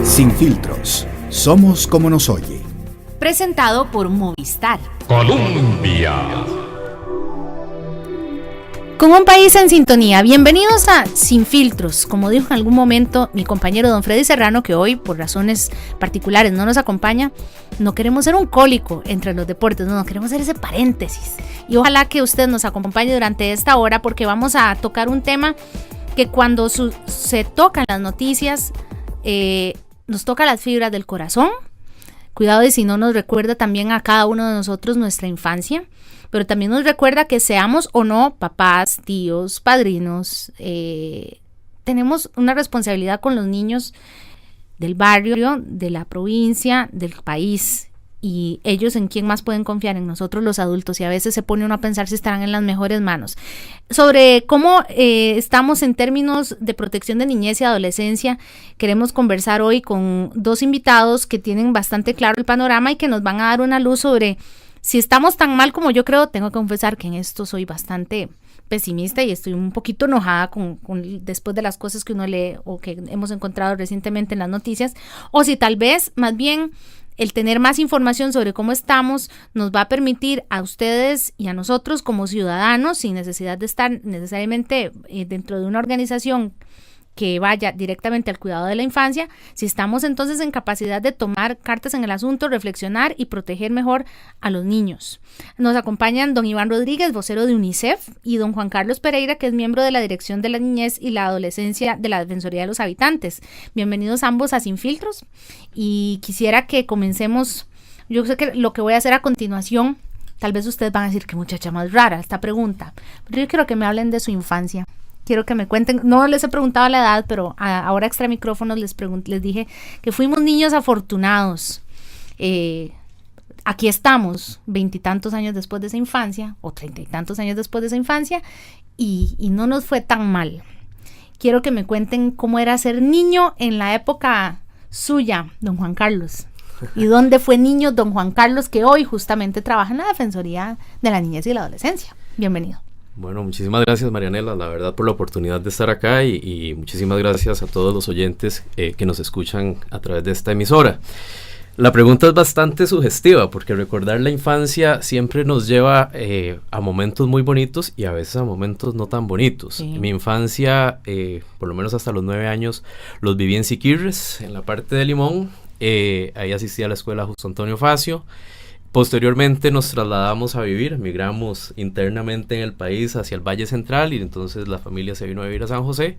Sin filtros, somos como nos oye. Presentado por Movistar. Colombia. Con un país en sintonía, bienvenidos a Sin Filtros. Como dijo en algún momento mi compañero don Freddy Serrano, que hoy por razones particulares no nos acompaña, no queremos ser un cólico entre los deportes, no queremos ser ese paréntesis. Y ojalá que usted nos acompañe durante esta hora, porque vamos a tocar un tema que cuando se tocan las noticias, nos toca las fibras del corazón. Cuidado de si no nos recuerda también a cada uno de nosotros nuestra infancia, pero también nos recuerda que seamos o no papás, tíos, padrinos, tenemos una responsabilidad con los niños del barrio, de la provincia, del país, y ellos en quién más pueden confiar, en nosotros los adultos, y a veces se pone uno a pensar si estarán en las mejores manos. Sobre cómo estamos en términos de protección de niñez y adolescencia, queremos conversar hoy con dos invitados que tienen bastante claro el panorama y que nos van a dar una luz sobre si estamos tan mal como yo creo. Tengo que confesar que en esto soy bastante pesimista y estoy un poquito enojada con después de las cosas que uno lee o que hemos encontrado recientemente en las noticias, o si tal vez más bien el tener más información sobre cómo estamos nos va a permitir a ustedes y a nosotros como ciudadanos, sin necesidad de estar necesariamente dentro de una organización que vaya directamente al cuidado de la infancia, si estamos entonces en capacidad de tomar cartas en el asunto, reflexionar y proteger mejor a los niños. Nos acompañan don Iván Rodríguez, vocero de UNICEF, y don Juan Carlos Pereira, que es miembro de la Dirección de la Niñez y la Adolescencia de la Defensoría de los Habitantes. Bienvenidos ambos a Sin Filtros, y quisiera que comencemos. Yo sé que lo que voy a hacer a continuación, tal vez ustedes van a decir que muchacha más rara esta pregunta, pero yo quiero que me hablen de su infancia. Quiero que me cuenten, no les he preguntado la edad, pero ahora extra micrófonos les dije que fuimos niños afortunados. Aquí estamos, 20 y tantos años después de esa infancia, o 30 y tantos años después de esa infancia, y no nos fue tan mal. Quiero que me cuenten cómo era ser niño en la época suya, don Juan Carlos. ¿Y dónde fue niño don Juan Carlos, que hoy justamente trabaja en la Defensoría de la Niñez y la Adolescencia? Bienvenido. Bueno, muchísimas gracias, Marianela, la verdad, por la oportunidad de estar acá y muchísimas gracias a todos los oyentes que nos escuchan a través de esta emisora. La pregunta es bastante sugestiva porque recordar la infancia siempre nos lleva a momentos muy bonitos y a veces a momentos no tan bonitos. Sí. Mi infancia, por lo menos hasta los 9 años, los viví en Siquirres, en la parte de Limón. Ahí asistí a la escuela Justo Antonio Facio. Posteriormente nos trasladamos a vivir, migramos internamente en el país hacia el Valle Central y entonces la familia se vino a vivir a San José,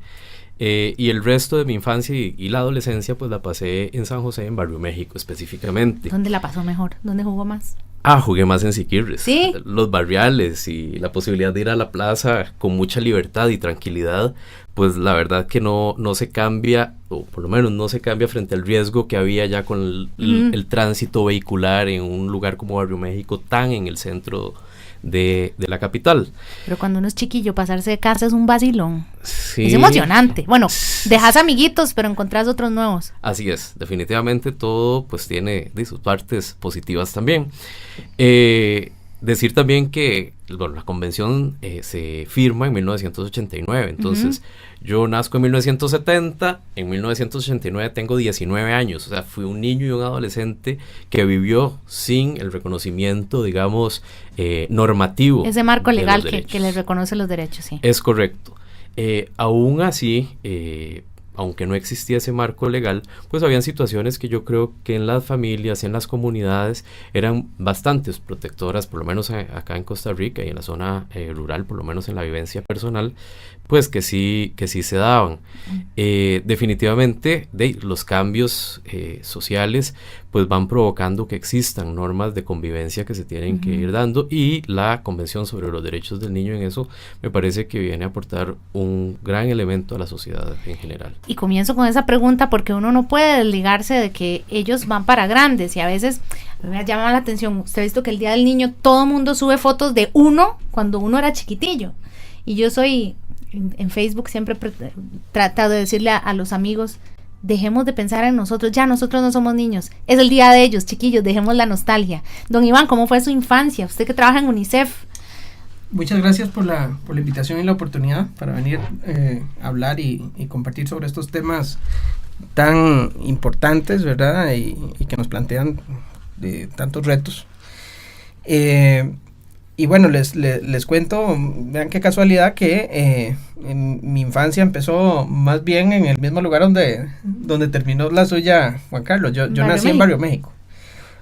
y el resto de mi infancia y la adolescencia pues la pasé en San José, en Barrio México específicamente. ¿Dónde la pasó mejor? ¿Dónde jugó más? Jugué más en Siquirres. ¿Sí? Los barriales y la posibilidad de ir a la plaza con mucha libertad y tranquilidad, pues la verdad que no se cambia, o por lo menos no se cambia frente al riesgo que había ya con el tránsito vehicular en un lugar como Barrio México, tan en el centro de la capital. Pero cuando uno es chiquillo, pasarse de casa es un vacilón. Sí. Es emocionante. Bueno, dejas amiguitos, pero encontrás otros nuevos. Así es, definitivamente todo pues tiene de sus partes positivas también. Decir también que la convención se firma en 1989, entonces yo nazco en 1970, en 1989 tengo 19 años, o sea, fui un niño y un adolescente que vivió sin el reconocimiento, digamos, normativo. Ese marco legal que les reconoce los derechos, sí. Es correcto. Aún así, aunque no existía ese marco legal, pues habían situaciones que yo creo que en las familias, en las comunidades, eran bastante protectoras, por lo menos acá en Costa Rica y en la zona rural, por lo menos en la vivencia personal, pues que sí se daban. Definitivamente, los cambios sociales pues van provocando que existan normas de convivencia que se tienen que ir dando, y la Convención sobre los Derechos del Niño en eso me parece que viene a aportar un gran elemento a la sociedad en general. Y comienzo con esa pregunta porque uno no puede desligarse de que ellos van para grandes, y a veces me llama la atención, usted ha visto que el Día del Niño todo el mundo sube fotos de uno cuando uno era chiquitillo, y yo soy en Facebook siempre trato de decirle a los amigos, dejemos de pensar en nosotros, ya nosotros no somos niños, es el día de ellos, chiquillos, dejemos la nostalgia. Don Iván, ¿cómo fue su infancia? Usted que trabaja en UNICEF. Muchas gracias por la invitación y la oportunidad para venir a hablar y compartir sobre estos temas tan importantes, ¿verdad? Y que nos plantean tantos retos. Y bueno, les cuento, vean qué casualidad que mi infancia empezó más bien en el mismo lugar donde terminó la suya Juan Carlos. Yo nací en Barrio México,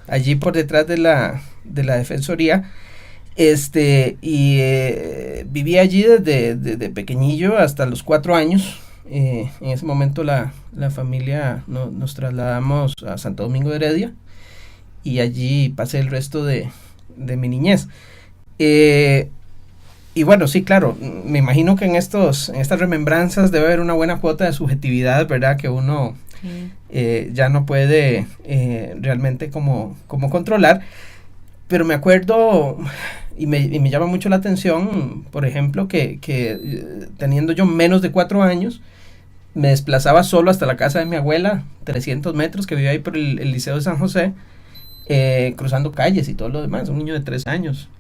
allí por detrás de la Defensoría, y viví allí desde pequeñillo hasta los 4 años. En ese momento la familia nos trasladamos a Santo Domingo de Heredia y allí pasé el resto de mi niñez. Y bueno, sí, claro, me imagino que en estas remembranzas debe haber una buena cuota de subjetividad, ¿verdad? Que uno ya no puede realmente como controlar. Pero me acuerdo y me llama mucho la atención, por ejemplo, que teniendo yo menos de 4 años, me desplazaba solo hasta la casa de mi abuela, 300 metros, que vivía ahí por el Liceo de San José, cruzando calles y todo lo demás, un niño de 3 años.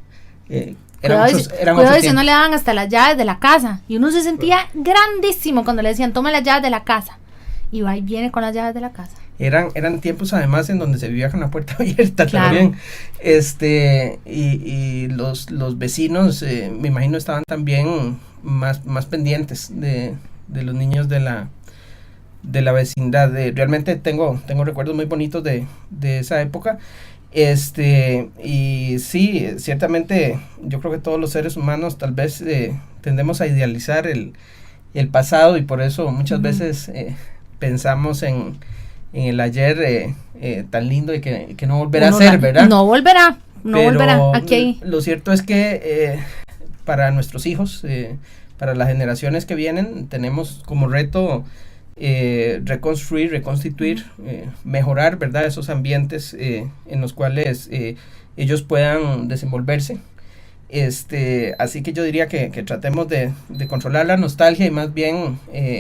Cuidado si no le daban hasta las llaves de la casa, y uno se sentía grandísimo cuando le decían, toma las llaves de la casa, y va y viene con las llaves de la casa. Eran tiempos además en donde se vivía con la puerta abierta, claro. También, y los vecinos, me imagino, estaban también más pendientes de los niños de la vecindad. Realmente tengo recuerdos muy bonitos de esa época. Y sí, ciertamente yo creo que todos los seres humanos tal vez tendemos a idealizar el pasado, y por eso muchas veces pensamos en el ayer tan lindo y que no volverá a ser, ¿verdad? No volverá. Aquí. Lo cierto es que para nuestros hijos, para las generaciones que vienen, tenemos como reto reconstruir, reconstituir, mejorar, ¿verdad? Esos ambientes en los cuales ellos puedan desenvolverse. Así que yo diría que tratemos de controlar la nostalgia y más bien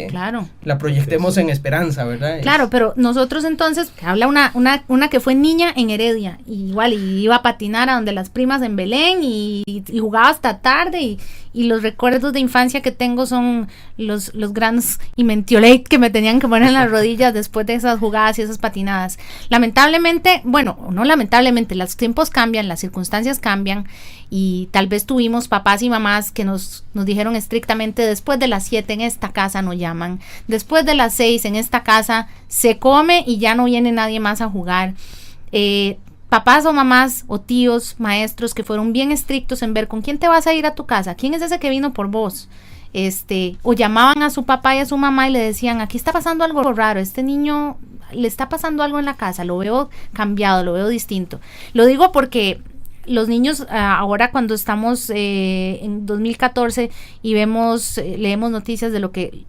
claro, la proyectemos en esperanza, ¿verdad? Claro, pero nosotros entonces, habla una que fue niña en Heredia, y igual y iba a patinar a donde las primas en Belén y jugaba hasta tarde, y los recuerdos de infancia que tengo son los grandes y mentiolate que me tenían que poner en las rodillas después de esas jugadas y esas patinadas. Lamentablemente, bueno, no lamentablemente, los tiempos cambian, las circunstancias cambian, y tal vez tuvimos papás y mamás que nos dijeron estrictamente, después de las 7 en esta casa no llaman, después de las 6 en esta casa se come y ya no viene nadie más a jugar. Papás o mamás o tíos, maestros que fueron bien estrictos en ver con quién te vas a ir a tu casa, quién es ese que vino por vos, o llamaban a su papá y a su mamá y le decían, aquí está pasando algo raro, este niño le está pasando algo en la casa, lo veo cambiado, lo veo distinto. Lo digo porque los niños ahora, cuando estamos en 2014 y leemos noticias de lo que,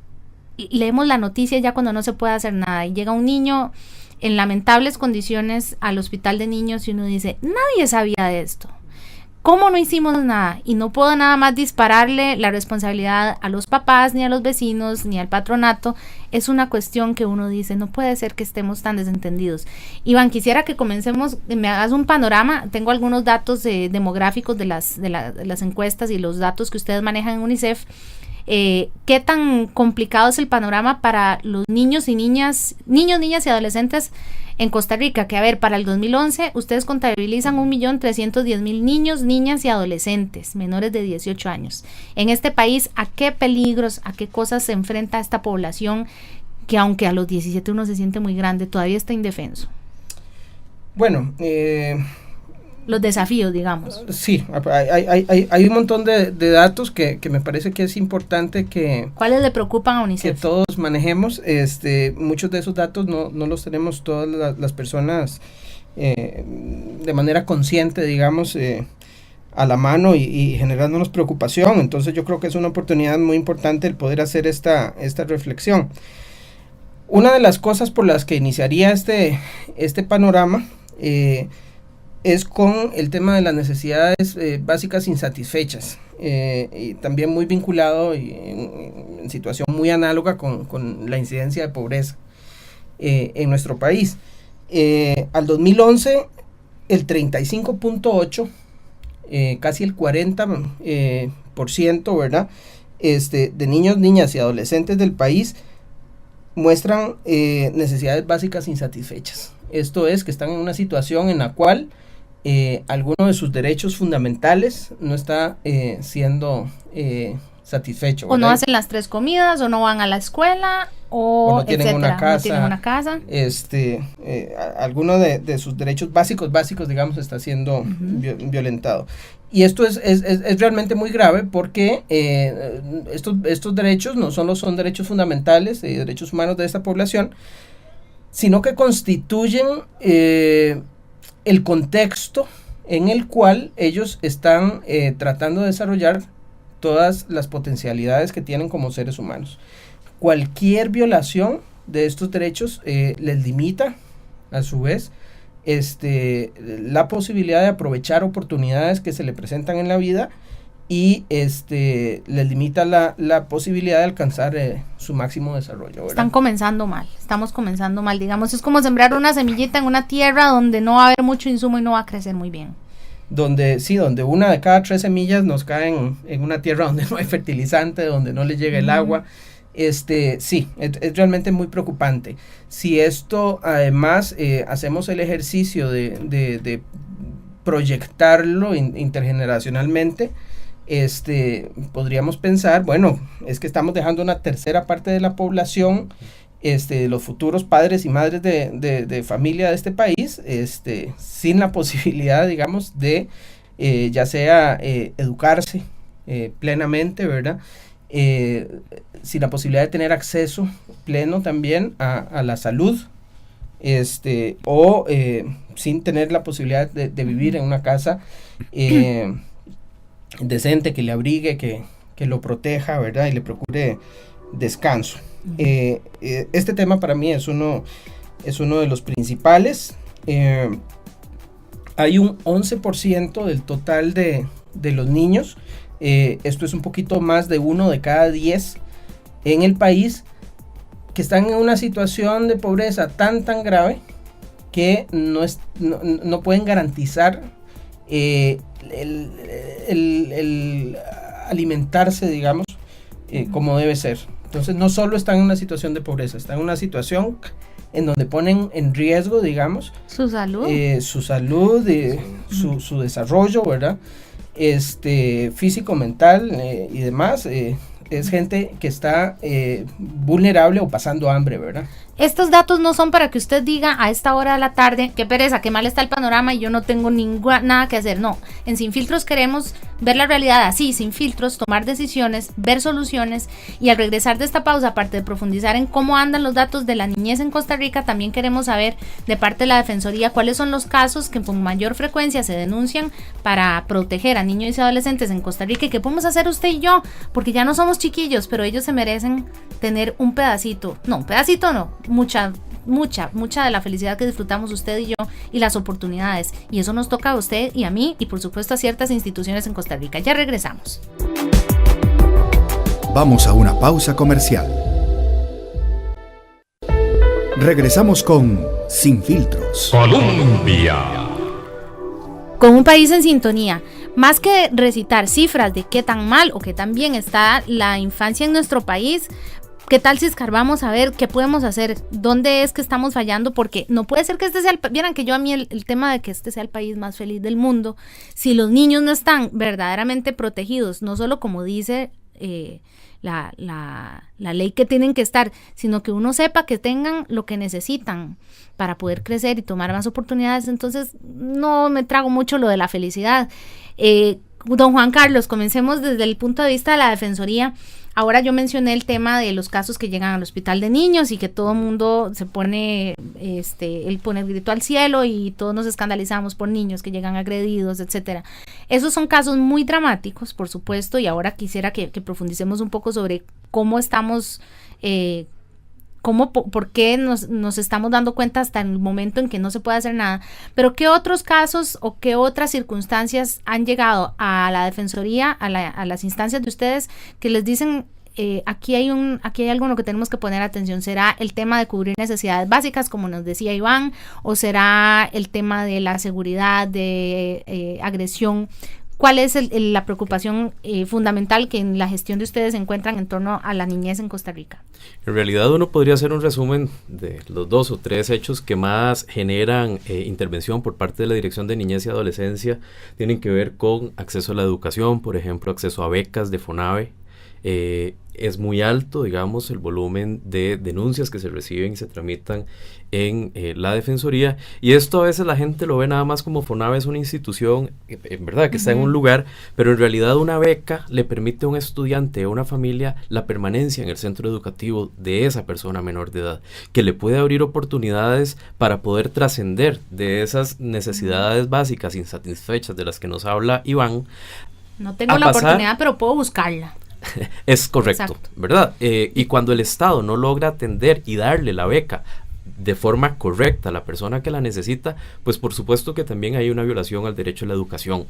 leemos la noticia ya cuando no se puede hacer nada, y llega un niño en lamentables condiciones al hospital de niños y uno dice, nadie sabía de esto, ¿cómo no hicimos nada? Y no puedo nada más dispararle la responsabilidad a los papás, ni a los vecinos, ni al patronato. Es una cuestión que uno dice, no puede ser que estemos tan desentendidos. Iván, quisiera que comencemos, me hagas un panorama. Tengo algunos datos demográficos de las encuestas y los datos que ustedes manejan en UNICEF. ¿Qué tan complicado es el panorama para los niños, niñas y adolescentes en Costa Rica? Que a ver, para el 2011 ustedes contabilizan 1.310.000 niños, niñas y adolescentes menores de 18 años. En este país, ¿a qué peligros, a qué cosas se enfrenta esta población que, aunque a los 17 uno se siente muy grande, todavía está indefenso? Bueno, los desafíos, digamos. Sí, hay un montón de datos que me parece que es importante que... ¿Cuáles le preocupan a UNICEF? Que todos manejemos. Muchos de esos datos no los tenemos todas las personas de manera consciente, digamos, a la mano y generándonos preocupación. Entonces yo creo que es una oportunidad muy importante el poder hacer esta reflexión. Una de las cosas por las que iniciaría este panorama es con el tema de las necesidades básicas insatisfechas, y también muy vinculado y en situación muy análoga con la incidencia de pobreza en nuestro país. Al 2011, el 35.8%, casi el 40%, ¿verdad? De niños, niñas y adolescentes del país muestran necesidades básicas insatisfechas. Esto es, que están en una situación en la cual alguno de sus derechos fundamentales no está siendo satisfecho, ¿verdad? O no hacen las 3 comidas, o no van a la escuela, o no tienen una casa. No tienen una casa. Alguno de sus derechos básicos, digamos, está siendo violentado. Y esto es realmente muy grave, porque estos derechos no solo son derechos fundamentales y derechos humanos de esta población, sino que constituyen el contexto en el cual ellos están tratando de desarrollar todas las potencialidades que tienen como seres humanos. Cualquier violación de estos derechos les limita, a su vez, la posibilidad de aprovechar oportunidades que se le presentan en la vida, y les limita la posibilidad de alcanzar su máximo desarrollo, ¿verdad? Estamos comenzando mal, digamos, es como sembrar una semillita en una tierra donde no va a haber mucho insumo y no va a crecer muy bien. Donde una de cada 3 semillas nos caen en una tierra donde no hay fertilizante, donde no le llega el agua. Es realmente muy preocupante. Si esto además hacemos el ejercicio de proyectarlo intergeneracionalmente, podríamos pensar, bueno, es que estamos dejando una tercera parte de la población, los futuros padres y madres de familia de este país, sin la posibilidad, digamos, de ya sea educarse plenamente, ¿verdad? Sin la posibilidad de tener acceso pleno también a la salud, o sin tener la posibilidad de vivir en una casa decente, que le abrigue, que lo proteja, ¿verdad? Y le procure descanso. Este tema para mí es uno de los principales. Hay un 11% del total de los niños, esto es un poquito más de 1 de cada 10 en el país, que están en una situación de pobreza tan grave que no pueden garantizar el alimentarse, digamos, como debe ser. Entonces no solo están en una situación de pobreza, están en una situación en donde ponen en riesgo, digamos, su salud, su desarrollo, ¿verdad? Físico, mental y demás. Es gente que está vulnerable o pasando hambre, ¿verdad? Estos datos no son para que usted diga a esta hora de la tarde, qué pereza, qué mal está el panorama y yo no tengo nada que hacer. No, en Sin Filtros queremos ver la realidad así, sin filtros, tomar decisiones, ver soluciones, y al regresar de esta pausa, aparte de profundizar en cómo andan los datos de la niñez en Costa Rica, también queremos saber de parte de la Defensoría cuáles son los casos que con mayor frecuencia se denuncian para proteger a niños y adolescentes en Costa Rica, y qué podemos hacer usted y yo, porque ya no somos chiquillos, pero ellos se merecen tener un pedacito, mucha de la felicidad que disfrutamos usted y yo, y las oportunidades, y eso nos toca a usted y a mí, y por supuesto a ciertas instituciones en Costa Rica. Ya regresamos. Vamos a una pausa comercial. Regresamos con Sin Filtros. Colombia. Con un país en sintonía. Más que recitar cifras de qué tan mal o qué tan bien está la infancia en nuestro país, ¿qué tal si escarbamos a ver qué podemos hacer? ¿Dónde es que estamos fallando? Porque no puede ser que este sea vieran que yo a mí el tema de que este sea el país más feliz del mundo, si los niños no están verdaderamente protegidos, no solo como dice la ley que tienen que estar, sino que uno sepa que tengan lo que necesitan para poder crecer y tomar más oportunidades. Entonces no me trago mucho lo de la felicidad. Don Juan Carlos, comencemos desde el punto de vista de la Defensoría. Ahora yo mencioné el tema de los casos que llegan al hospital de niños y que todo el mundo se pone, él pone el grito al cielo y todos nos escandalizamos por niños que llegan agredidos, etcétera. Esos son casos muy dramáticos, por supuesto, y ahora quisiera que profundicemos un poco sobre cómo estamos, por qué nos estamos dando cuenta hasta el momento en que no se puede hacer nada, pero qué otros casos o qué otras circunstancias han llegado a la Defensoría, a las instancias de ustedes, que les dicen aquí hay algo en lo que tenemos que poner atención. ¿Será el tema de cubrir necesidades básicas, como nos decía Iván, o será el tema de la seguridad, de agresión ¿cuál es la preocupación fundamental que en la gestión de ustedes encuentran en torno a la niñez en Costa Rica? En realidad uno podría hacer un resumen de los 2 o 3 hechos que más generan intervención por parte de la Dirección de Niñez y Adolescencia. Tienen que ver con acceso a la educación, por ejemplo, acceso a becas de FONAVE. Es muy alto, digamos, el volumen de denuncias que se reciben y se tramitan en la Defensoría, y esto a veces la gente lo ve nada más como FONAVE es una institución, en verdad, que está en un lugar, pero en realidad una beca le permite a un estudiante o a una familia la permanencia en el centro educativo de esa persona menor de edad, que le puede abrir oportunidades para poder trascender de esas necesidades básicas insatisfechas de las que nos habla Iván. No tengo la oportunidad, pero puedo buscarla. Es correcto, exacto, ¿verdad? Y cuando el Estado no logra atender y darle la beca de forma correcta a la persona que la necesita, pues por supuesto que también hay una violación al derecho a la educación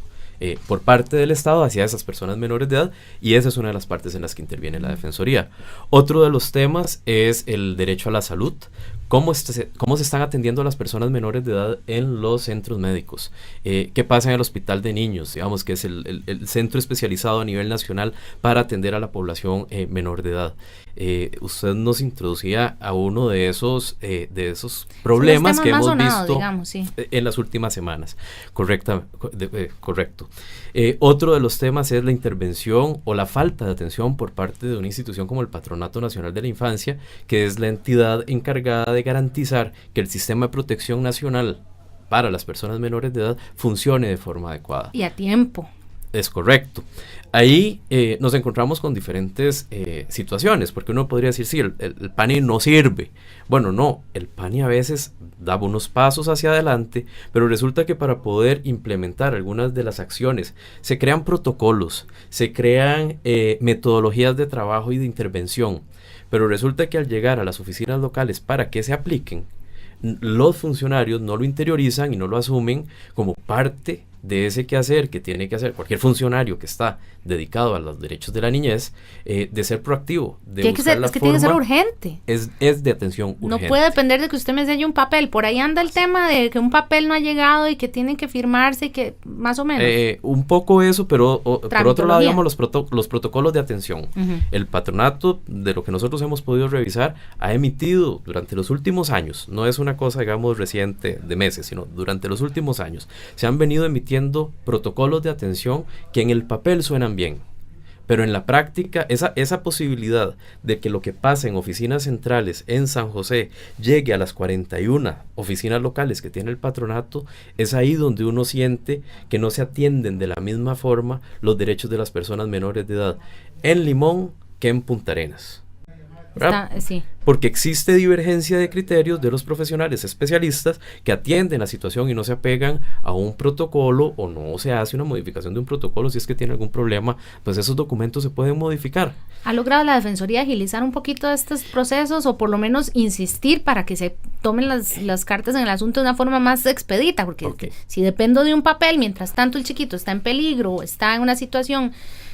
por parte del Estado hacia esas personas menores de edad, y esa es una de las partes en las que interviene la Defensoría. Otro de los temas es el derecho a la salud. ¿Cómo se están atendiendo a las personas menores de edad en los centros médicos? ¿Qué pasa en el Hospital de Niños? Digamos que es el centro especializado a nivel nacional para atender a la población menor de edad. Usted nos introducía a uno de esos problemas que hemos visto, digamos, sí, en las últimas semanas. Correcto. Otro de los temas es la intervención o la falta de atención por parte de una institución como el Patronato Nacional de la Infancia, que es la entidad encargada de garantizar que el sistema de protección nacional para las personas menores de edad funcione de forma adecuada. Y a tiempo. Es correcto. Ahí nos encontramos con diferentes situaciones, porque uno podría decir, sí, el PANI no sirve. Bueno, no, el PANI a veces da unos pasos hacia adelante, pero resulta que para poder implementar algunas de las acciones se crean protocolos, se crean metodologías de trabajo y de intervención, pero resulta que al llegar a las oficinas locales para que se apliquen, los funcionarios no lo interiorizan y no lo asumen como parte de ese quehacer que tiene que hacer cualquier funcionario que está dedicado a los derechos de la niñez, de ser proactivo, de buscar la forma. Tiene que ser urgente. Es de atención urgente. No puede depender de que usted me enseñe un papel. Por ahí anda el tema de que un papel no ha llegado y que tiene que firmarse y que más o menos. Un poco eso, pero por otro lado, digamos, los protocolos de atención. El patronato, de lo que nosotros hemos podido revisar, ha emitido durante los últimos años, no es una cosa, digamos, reciente de meses, sino durante los últimos años, se han venido emitiendo protocolos de atención que en el papel suenan bien, pero en la práctica esa posibilidad de que lo que pasa en oficinas centrales en San José llegue a las 41 oficinas locales que tiene el patronato, es ahí donde uno siente que no se atienden de la misma forma los derechos de las personas menores de edad en Limón que en Punta Arenas. Sí. Porque existe divergencia de criterios de los profesionales especialistas que atienden la situación y no se apegan a un protocolo, o no se hace una modificación de un protocolo. Si es que tiene algún problema, pues esos documentos se pueden modificar. ¿Ha logrado la Defensoría agilizar un poquito estos procesos, o por lo menos insistir para que se tomen las cartas en el asunto de una forma más expedita? Porque si dependo de un papel, mientras tanto el chiquito está en peligro o está en una situación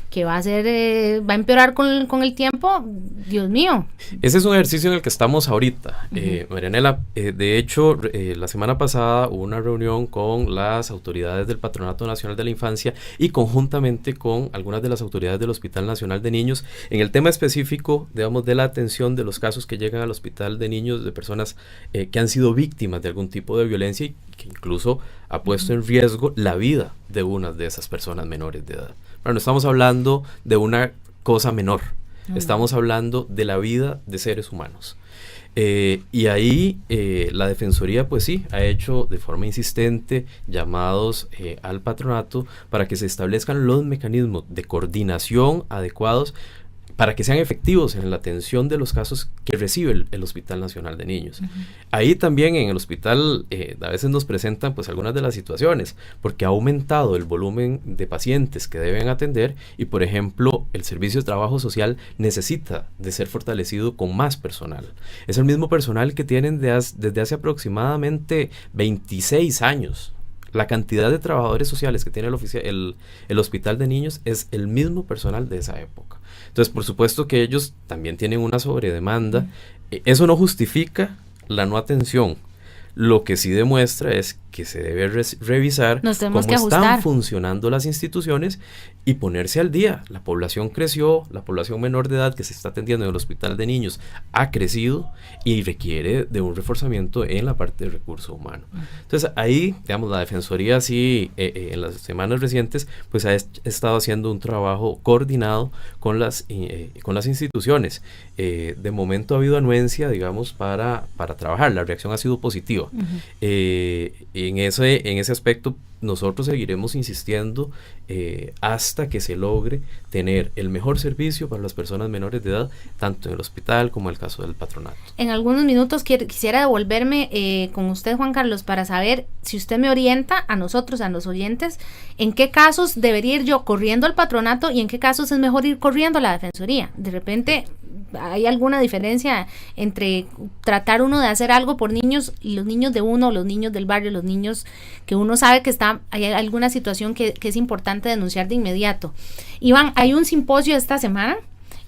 que va a empeorar con el tiempo, Dios mío. Ese es un ejercicio en el que estamos ahorita, Marianela. De hecho, la semana pasada hubo una reunión con las autoridades del Patronato Nacional de la Infancia y conjuntamente con algunas de las autoridades del Hospital Nacional de Niños en el tema específico, digamos, de la atención de los casos que llegan al Hospital de Niños de personas que han sido víctimas de algún tipo de violencia y que incluso ha puesto en riesgo la vida de una de esas personas menores de edad. Bueno, no estamos hablando de una cosa menor, estamos hablando de la vida de seres humanos. Y ahí la Defensoría, pues sí, ha hecho de forma insistente llamados al patronato para que se establezcan los mecanismos de coordinación adecuados para que sean efectivos en la atención de los casos que recibe el Hospital Nacional de Niños. Ahí también en el hospital a veces nos presentan pues algunas de las situaciones, porque ha aumentado el volumen de pacientes que deben atender y, por ejemplo, el servicio de trabajo social necesita de ser fortalecido con más personal. Es el mismo personal que tienen desde hace aproximadamente 26 años. La cantidad de trabajadores sociales que tiene el Hospital de Niños es el mismo personal de esa época. Entonces, por supuesto que ellos también tienen una sobredemanda. Eso no justifica la no atención. Lo que sí demuestra es que se debe revisar cómo están funcionando las instituciones y ponerse al día. La población creció, la población menor de edad que se está atendiendo en el hospital de niños ha crecido y requiere de un reforzamiento en la parte de recurso humano. Entonces ahí, digamos, la Defensoría sí, en las semanas recientes, pues ha estado haciendo un trabajo coordinado con las instituciones. De momento ha habido anuencia, digamos, para trabajar. La reacción ha sido positiva. En ese aspecto nosotros seguiremos insistiendo hasta que se logre tener el mejor servicio para las personas menores de edad, tanto en el hospital como en el caso del patronato. En algunos minutos quisiera devolverme con usted, Juan Carlos, para saber si usted me orienta a nosotros, a los oyentes, en qué casos debería ir yo corriendo al patronato y en qué casos es mejor ir corriendo a la Defensoría. De repente ¿hay alguna diferencia entre tratar uno de hacer algo por niños, los niños de uno, los niños del barrio, los niños que uno sabe que hay alguna situación que es importante denunciar de inmediato? Iván, hay un simposio esta semana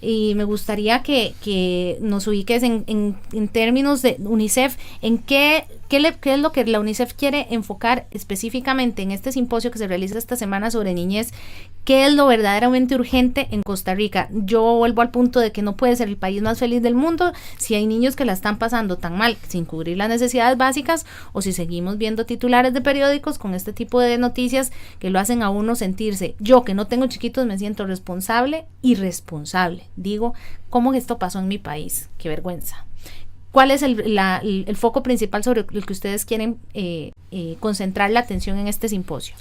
y me gustaría que nos ubiques en términos de UNICEF, en qué es lo que la UNICEF quiere enfocar específicamente en este simposio que se realiza esta semana sobre niñez. ¿Qué es lo verdaderamente urgente en Costa Rica? Yo vuelvo al punto de que no puede ser el país más feliz del mundo si hay niños que la están pasando tan mal sin cubrir las necesidades básicas, o si seguimos viendo titulares de periódicos con este tipo de noticias que lo hacen a uno sentirse, yo que no tengo chiquitos me siento responsable y irresponsable. Digo, ¿cómo esto pasó en mi país? Qué vergüenza. ¿Cuál es el foco principal sobre el que ustedes quieren concentrar la atención en este simposio?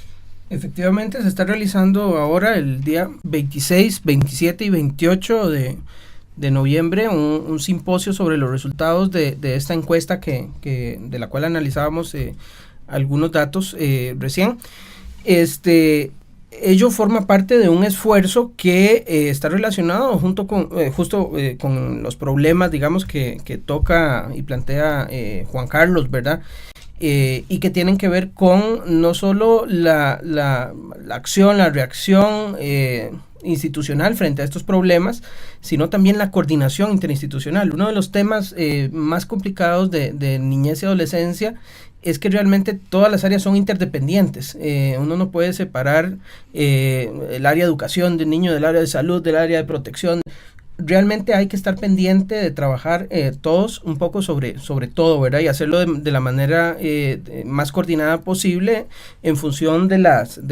Efectivamente, se está realizando ahora el día 26, 27 y 28 de noviembre un simposio sobre los resultados de esta encuesta de la cual analizábamos algunos datos recién. Ello forma parte de un esfuerzo que está relacionado con los problemas, digamos, que toca y plantea Juan Carlos, ¿verdad? Y que tienen que ver con no solo la acción, la reacción institucional frente a estos problemas, sino también la coordinación interinstitucional. Uno de los temas más complicados de niñez y adolescencia es que realmente todas las áreas son interdependientes. Uno no puede separar el área de educación del niño del área de salud, del área de protección. Realmente hay que estar pendiente de trabajar todos un poco sobre todo, ¿verdad? Y hacerlo de la manera más coordinada posible en función de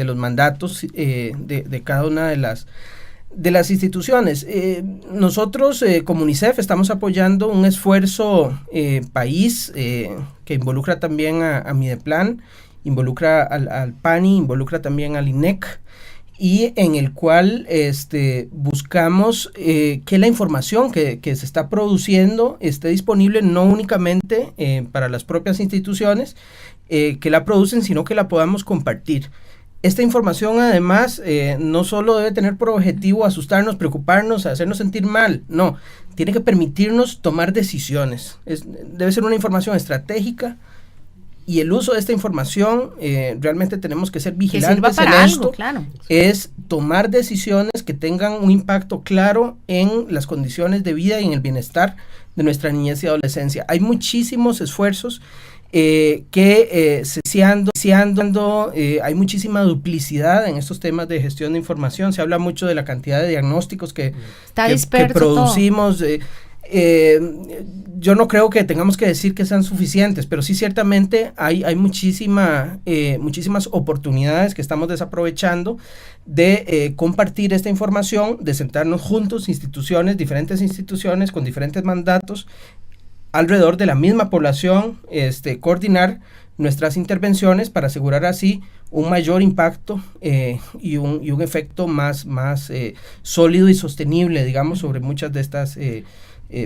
los mandatos de cada una de las instituciones. Nosotros como UNICEF estamos apoyando un esfuerzo país que involucra también a Mideplan, involucra al PANI, involucra también al INEC, y en el cual buscamos que la información que se está produciendo esté disponible no únicamente para las propias instituciones que la producen, sino que la podamos compartir. Esta información además no solo debe tener por objetivo asustarnos, preocuparnos, hacernos sentir mal, no, tiene que permitirnos tomar decisiones. Debe ser una información estratégica, y el uso de esta información realmente tenemos que ser vigilantes en esto, claro. Es tomar decisiones que tengan un impacto claro en las condiciones de vida y en el bienestar de nuestra niñez y adolescencia. Hay muchísimos esfuerzos hay muchísima duplicidad en estos temas de gestión de información. Se habla mucho de la cantidad de diagnósticos que producimos. Yo no creo que tengamos que decir que sean suficientes, pero sí ciertamente hay muchísimas oportunidades que estamos desaprovechando de compartir esta información, de sentarnos juntos, diferentes instituciones con diferentes mandatos, alrededor de la misma población, coordinar nuestras intervenciones para asegurar así un mayor impacto y un efecto más sólido y sostenible, digamos, sobre muchas de estas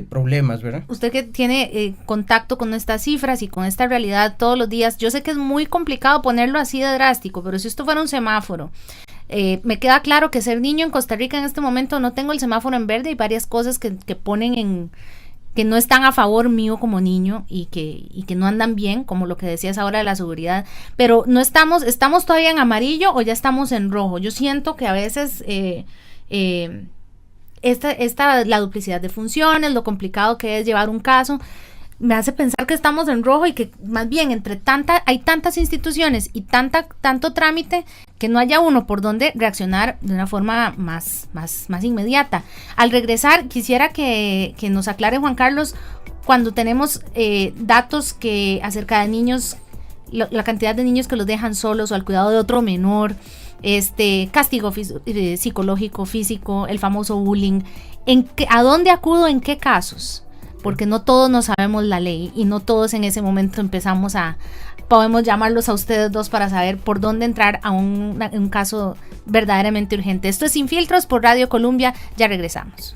problemas, ¿verdad? Usted que tiene contacto con estas cifras y con esta realidad todos los días, yo sé que es muy complicado ponerlo así de drástico, pero si esto fuera un semáforo, me queda claro que ser niño en Costa Rica en este momento no tengo el semáforo en verde, y varias cosas que ponen que no están a favor mío como niño y que no andan bien, como lo que decías ahora de la seguridad, pero no estamos todavía en amarillo o ya estamos en rojo. Yo siento que a veces la duplicidad de funciones, lo complicado que es llevar un caso, me hace pensar que estamos en rojo y que más bien hay tantas instituciones y tanto trámite que no haya uno por donde reaccionar de una forma más inmediata. Al regresar, quisiera que nos aclare Juan Carlos, cuando tenemos datos acerca de niños, la cantidad de niños que los dejan solos o al cuidado de otro menor, castigo psicológico, físico, el famoso bullying, ¿a dónde acudo, en qué casos? Porque no todos no sabemos la ley y no todos en ese momento podemos llamarlos a ustedes dos para saber por dónde entrar a un caso verdaderamente urgente. Esto es Sin Filtros por Radio Colombia, ya regresamos.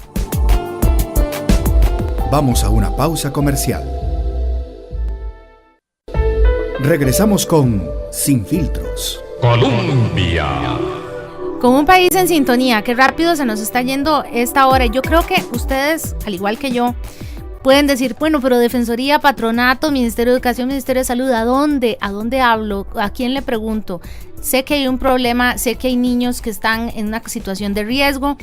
Vamos a una pausa comercial. Regresamos con Sin Filtros. Colombia. Con un país en sintonía, qué rápido se nos está yendo esta hora. Yo creo que ustedes, al igual que yo, pueden decir, bueno, pero Defensoría, Patronato, Ministerio de Educación, Ministerio de Salud, ¿a dónde hablo? ¿A quién le pregunto? Sé que hay un problema, sé que hay niños que están en una situación de riesgo.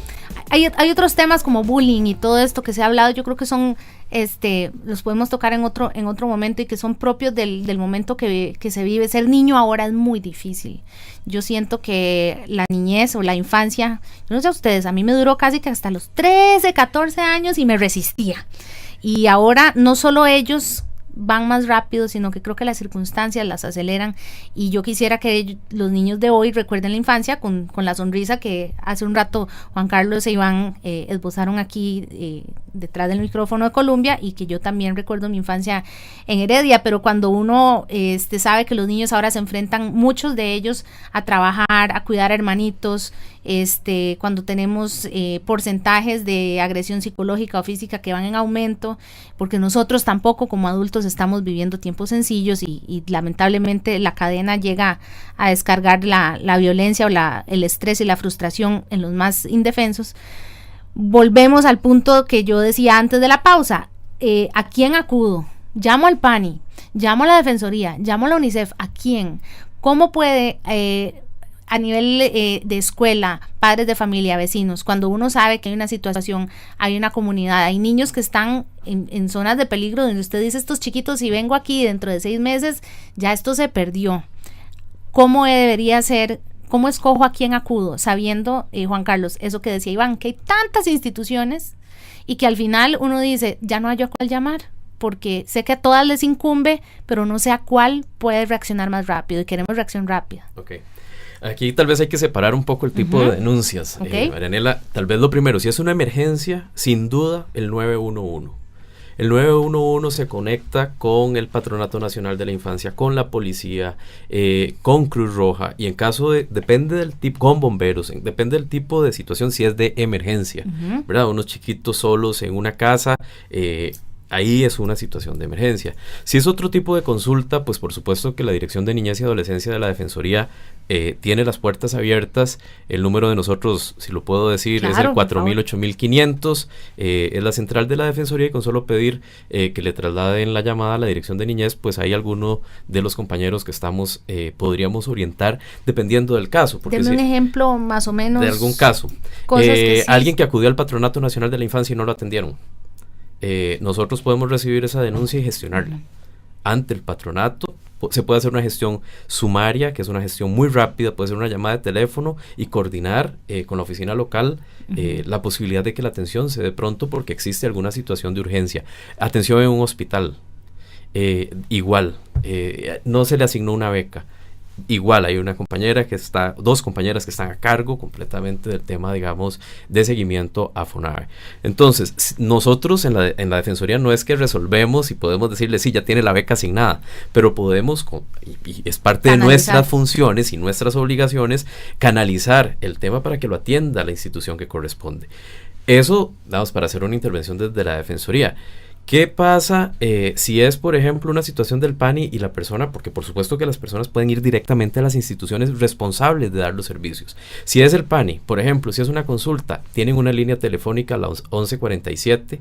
Hay otros temas como bullying y todo esto que se ha hablado, yo creo que son, los podemos tocar en otro momento y que son propios del momento que se vive. Ser niño ahora es muy difícil. Yo siento que la niñez o la infancia, yo no sé a ustedes, a mí me duró casi que hasta los 13, 14 años y me resistía. Y ahora no solo ellos van más rápido, sino que creo que las circunstancias las aceleran, y yo quisiera que los niños de hoy recuerden la infancia con la sonrisa que hace un rato Juan Carlos e Iván esbozaron aquí detrás del micrófono de Colombia, y que yo también recuerdo mi infancia en Heredia. Pero cuando uno sabe que los niños ahora se enfrentan, muchos de ellos, a trabajar, a cuidar a hermanitos, cuando tenemos porcentajes de agresión psicológica o física que van en aumento, porque nosotros tampoco como adultos estamos viviendo tiempos sencillos, y lamentablemente la cadena llega a descargar la violencia o el estrés y la frustración en los más indefensos. Volvemos al punto que yo decía antes de la pausa. ¿A quién acudo? Llamo al PANI, llamo a la Defensoría, llamo a la UNICEF. ¿A quién? ¿Cómo puede a nivel de escuela, padres de familia, vecinos, cuando uno sabe que hay una situación, hay una comunidad, hay niños que están en zonas de peligro, donde usted dice, estos chiquitos, si vengo aquí dentro de 6 meses, ya esto se perdió? ¿Cómo debería ser? ¿Cómo escojo a quién acudo? Sabiendo, Juan Carlos, eso que decía Iván, que hay tantas instituciones y que al final uno dice, ya no hay a cuál llamar, porque sé que a todas les incumbe, pero no sé a cuál puede reaccionar más rápido, y queremos reacción rápida. Ok. Aquí tal vez hay que separar un poco el tipo de denuncias. Okay. Marianela, tal vez lo primero, si es una emergencia, sin duda el 911. El 911 se conecta con el Patronato Nacional de la Infancia, con la policía, con Cruz Roja, y en caso depende del tipo, con bomberos, depende del tipo de situación, si es de emergencia, ¿verdad? Unos chiquitos solos en una casa, ahí es una situación de emergencia. Si es otro tipo de consulta, pues por supuesto que la Dirección de Niñez y Adolescencia de la Defensoría tiene las puertas abiertas. El número de nosotros, si lo puedo decir, claro, es el 4000, 8500, es la central de la Defensoría, y con solo pedir que le trasladen la llamada a la Dirección de Niñez, pues hay alguno de los compañeros que estamos, podríamos orientar dependiendo del caso. Denme un ejemplo más o menos. De algún caso. Sí. Alguien que acudió al Patronato Nacional de la Infancia y no lo atendieron. Nosotros podemos recibir esa denuncia y gestionarla ante el patronato. Se puede hacer una gestión sumaria, que es una gestión muy rápida, puede ser una llamada de teléfono y coordinar con la oficina local la posibilidad de que la atención se dé pronto porque existe alguna situación de urgencia. Atención en un hospital, igual, no se le asignó una beca. Igual hay una compañera dos compañeras que están a cargo completamente del tema, digamos, de seguimiento a FONAVE. Entonces, nosotros en la Defensoría no es que resolvemos y podemos decirle, sí, ya tiene la beca asignada, pero podemos, y es parte de nuestras funciones y nuestras obligaciones, canalizar el tema para que lo atienda la institución que corresponde. Eso, vamos, para hacer una intervención desde la Defensoría. ¿Qué pasa si es, por ejemplo, una situación del PANI y la persona, porque por supuesto que las personas pueden ir directamente a las instituciones responsables de dar los servicios? Si es el PANI, por ejemplo, si es una consulta, tienen una línea telefónica a la 1147,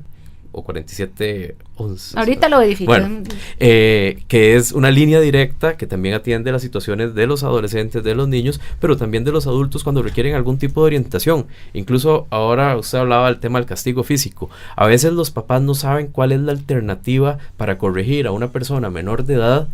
o 4711. Ahorita lo verifico. Bueno, que es una línea directa que también atiende las situaciones de los adolescentes, de los niños, pero también de los adultos cuando requieren algún tipo de orientación. Incluso ahora usted hablaba del tema del castigo físico. A veces los papás no saben cuál es la alternativa para corregir a una persona menor de edad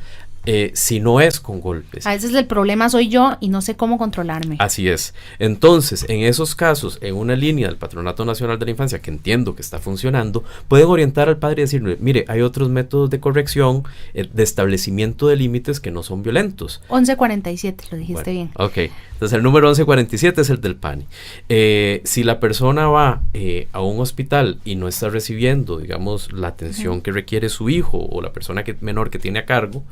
si no es con golpes. A veces el problema soy yo y no sé cómo controlarme. Así es. Entonces, en esos casos, en una línea del Patronato Nacional de la Infancia, que entiendo que está funcionando, pueden orientar al padre y decirle, mire, hay otros métodos de corrección, de establecimiento de límites que no son violentos. 1147, lo dijiste bien. Ok, entonces el número 1147 es el del PANI. Si la persona va a un hospital y no está recibiendo, digamos, la atención que requiere su hijo o la persona menor que tiene a cargo,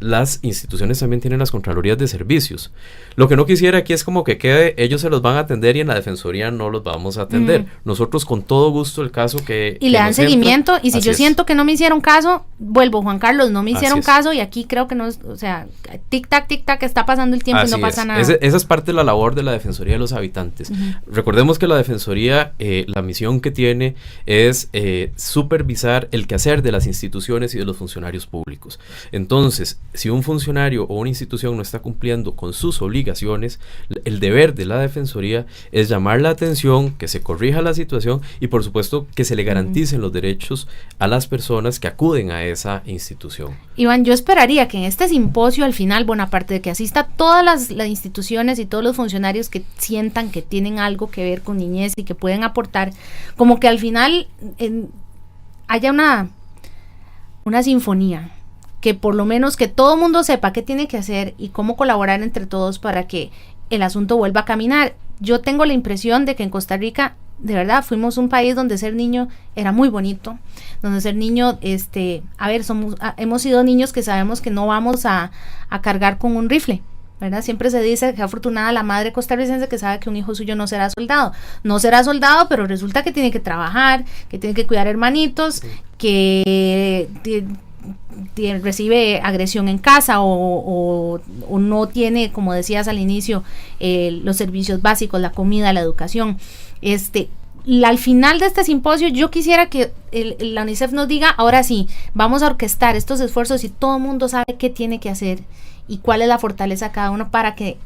las instituciones también tienen las Contralorías de Servicios. Lo que no quisiera aquí es como que quede, ellos se los van a atender y en la Defensoría no los vamos a atender. Nosotros con todo gusto el caso que... Y le dan seguimiento, y si yo siento que no me hicieron caso, vuelvo, Juan Carlos, no me hicieron caso, y aquí creo que no, o sea, tic-tac, está pasando el tiempo y no pasa nada. Esa es parte de la labor de la Defensoría de los Habitantes. Recordemos que la Defensoría, la misión que tiene es supervisar el quehacer de las instituciones y de los funcionarios públicos. Entonces, si un funcionario o una institución no está cumpliendo con sus obligaciones, el deber de la Defensoría es llamar la atención, que se corrija la situación y por supuesto que se le garanticen los derechos a las personas que acuden a esa institución. Iván, yo esperaría que en este simposio al final, bueno, aparte de que asista todas las instituciones y todos los funcionarios que sientan que tienen algo que ver con niñez y que pueden aportar, como que al final haya una sinfonía, que por lo menos que todo el mundo sepa qué tiene que hacer y cómo colaborar entre todos para que el asunto vuelva a caminar. Yo tengo la impresión de que en Costa Rica, de verdad, fuimos un país donde ser niño era muy bonito, donde ser niño, hemos sido niños que sabemos que no vamos a cargar con un rifle, ¿verdad? Siempre se dice que afortunada la madre costarricense que sabe que un hijo suyo no será soldado, pero resulta que tiene que trabajar, que tiene que cuidar hermanitos, que recibe agresión en casa o no tiene, como decías al inicio, los servicios básicos, la comida, la educación. Al final de este simposio yo quisiera que la UNICEF nos diga, ahora sí, vamos a orquestar estos esfuerzos y todo el mundo sabe qué tiene que hacer y cuál es la fortaleza de cada uno para que